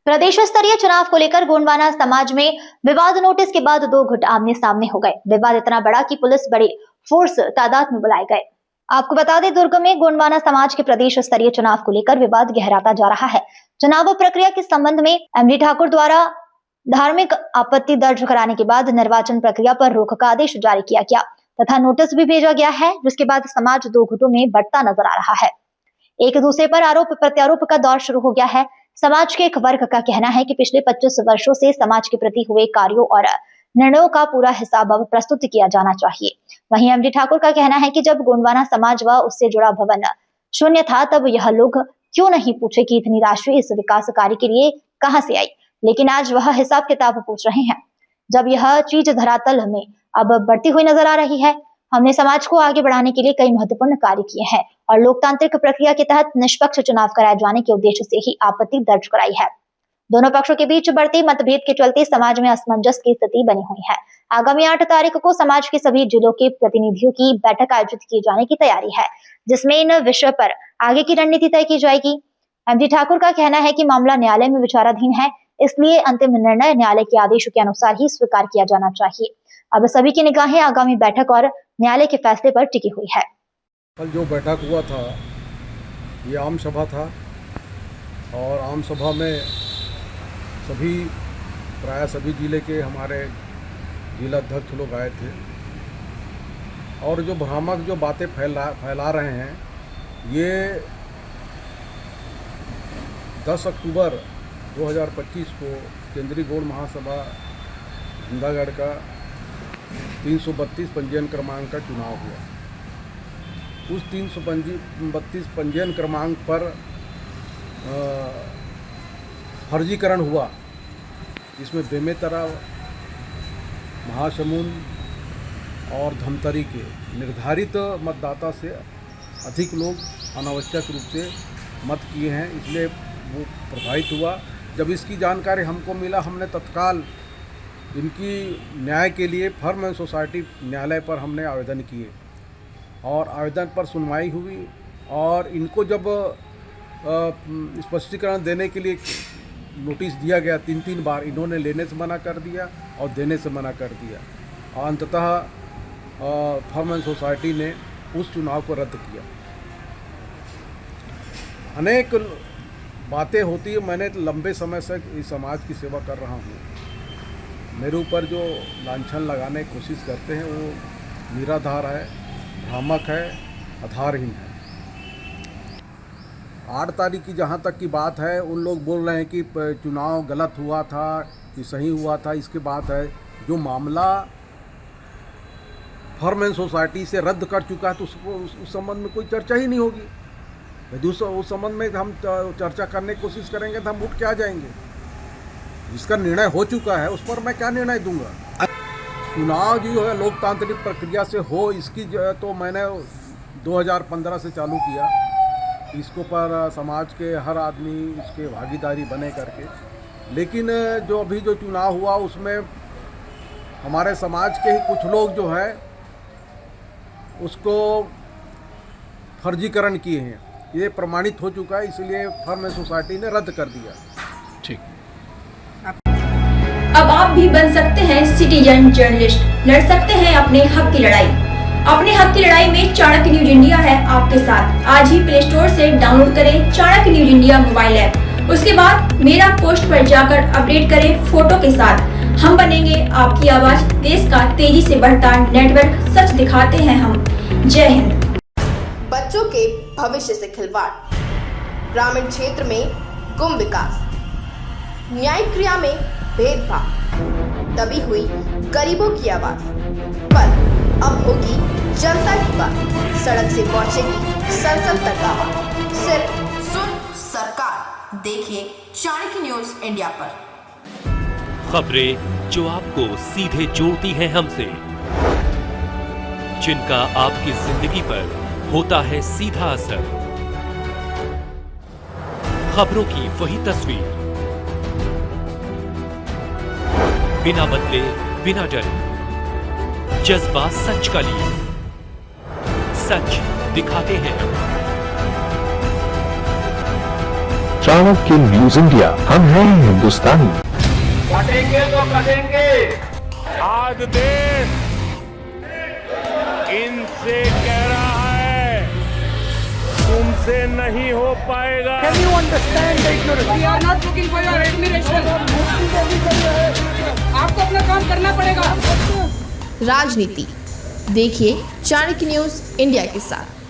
प्रदेश स्तरीय चुनाव को लेकर गोंडवाना समाज में विवाद नोटिस के बाद दो गुट आमने सामने हो गए। विवाद इतना बड़ा कि पुलिस बड़ी फोर्स तादाद में बुलाए गए। आपको बता दें, दुर्ग में गोंडवाना समाज के प्रदेश स्तरीय चुनाव को लेकर विवाद गहराता जा रहा है। चुनाव प्रक्रिया के संबंध में एमडी ठाकुर द्वारा धार्मिक आपत्ति दर्ज कराने के बाद निर्वाचन प्रक्रिया पर रोक का आदेश जारी किया गया तथा नोटिस भी भेजा गया है, जिसके बाद समाज दो गुटों में बढ़ता नजर आ रहा है। एक दूसरे पर आरोप प्रत्यारोप का दौर शुरू हो गया है। समाज के एक वर्ग का कहना है कि पिछले 25 वर्षों से समाज के प्रति हुए कार्यों और निर्णयों का पूरा हिसाब अब प्रस्तुत किया जाना चाहिए। वहीं एमडी ठाकुर का कहना है कि जब गोंडवाना समाज व उससे जुड़ा भवन शून्य था, तब यह लोग क्यों नहीं पूछे कि इतनी राशि इस विकास कार्य के लिए कहां से आई, लेकिन आज वह हिसाब किताब पूछ रहे हैं। जब यह चीज धरातल में अब बढ़ती हुई नजर आ रही है। हमने समाज को आगे बढ़ाने के लिए कई महत्वपूर्ण कार्य किए हैं और लोकतांत्रिक प्रक्रिया के तहत निष्पक्ष चुनाव कराए जाने के उद्देश्य से ही आपत्ति दर्ज कराई है। दोनों पक्षों के बीच बढ़ती मतभेद के चलते समाज में असमंजस की स्थिति बनी हुई है। आगामी 8 तारीख को समाज के सभी जिलों के प्रतिनिधियों की बैठक आयोजित किए जाने की तैयारी है, जिसमें इन विषय पर आगे की रणनीति तय की जाएगी। एमडी ठाकुर का कहना है कि मामला न्यायालय में विचाराधीन है, इसलिए अंतिम निर्णय न्यायालय के आदेशों के अनुसार ही स्वीकार किया जाना चाहिए। अब सभी की निगाहें आगामी बैठक और न्यायालय के फैसले पर टिकी हुई है। कल जो बैठक हुआ था, ये आम सभा था और आम सभा में प्राय सभी जिले के हमारे जिला अध्यक्ष लोग आए थे और जो भ्रामक जो बातें फैला रहे हैं, ये 10 अक्टूबर 2025 को केंद्रीय गौड़ महासभा जूनागढ़ का 332 पंजीयन क्रमांक का चुनाव हुआ। उस 332 पंजीयन क्रमांक पर फर्जीकरण हुआ, जिसमें बेमेतरा, महासमुंद और धमतरी के निर्धारित मतदाता से अधिक लोग अनावश्यक रूप से मत किए हैं, इसलिए वो प्रभावित हुआ। जब इसकी जानकारी हमको मिला, हमने तत्काल इनकी न्याय के लिए फर्म एंड सोसाइटी न्यायालय पर हमने आवेदन किए और आवेदन पर सुनवाई हुई और इनको जब स्पष्टीकरण देने के लिए नोटिस दिया गया 3 बार, इन्होंने लेने से मना कर दिया और देने से मना कर दिया और अंततः फर्म एंड सोसाइटी ने उस चुनाव को रद्द किया। अनेक बातें होती है। मैंने लंबे समय से इस समाज की सेवा कर रहा हूँ। मेरे ऊपर जो लांछन लगाने की कोशिश करते हैं वो निराधार है, भ्रामक है, आधारहीन है। 8 तारीख की जहाँ तक की बात है, उन लोग बोल रहे हैं कि चुनाव गलत हुआ था कि सही हुआ था, इसके बात है। जो मामला फर्म एंड सोसाइटी से रद्द कर चुका है तो उस संबंध में कोई चर्चा ही नहीं होगी। यदि उस संबंध में हम चर्चा करने की कोशिश करेंगे तो हम उठ के आ जाएंगे। जिसका निर्णय हो चुका है उस पर मैं क्या निर्णय दूंगा। चुनाव जो है लोकतांत्रिक प्रक्रिया से हो, इसकी तो मैंने 2015 से चालू किया। इसको पर समाज के हर आदमी इसके भागीदारी बने करके। लेकिन जो अभी जो चुनाव हुआ उसमें हमारे समाज के ही कुछ लोग जो है उसको फर्जीकरण किए हैं। ये प्रमाणित हो चुका है, इसलिए फर्म एंड सोसाइटी ने रद्द कर दिया। ठीक। अब आप भी बन सकते हैं सिटीजन जर्नलिस्ट, लड़ सकते हैं अपने हक की लड़ाई। अपने हक की लड़ाई में चाणक्य न्यूज इंडिया है आपके साथ। आज ही प्ले स्टोर से डाउनलोड करें Chanakya news India mobile app. उसके बाद मेरा पोस्ट पर जाकर अपडेट करें फोटो के साथ। हम बनेंगे आपकी आवाज, देश का तेजी से बढ़ता नेटवर्क, सच दिखाते हैं हम। जय हिंद। बच्चों के भविष्य से खिलवाड़, ग्रामीण क्षेत्र में गुम विकास, न्यायिक क्रिया में भेदभाव, दबी हुई गरीबों की आवाज, पर अब होगी जनता की बात। सड़क से पहुंचेगी संसद तक आवाज। सिर्फ सुन सरकार, देखिए चाणक्य न्यूज इंडिया पर। खबरें जो आपको सीधे जोड़ती हैं हमसे, जिनका आपकी जिंदगी पर होता है सीधा असर। खबरों की वही तस्वीर, बिना बदले बिना डरे, जज्बा सच का लिए, सच दिखाते हैं। चाणक्य न्यूज इंडिया, हम हैं हिंदुस्तानी। कटेंगे तो कटेंगे। आज देश इनसे कह रहा है तुमसे नहीं हो पाएगा। Can you understand the ignorance? We are not looking for your admiration. आपको अपना काम करना पड़ेगा। राजनीति देखिए चाणक्य न्यूज इंडिया के साथ।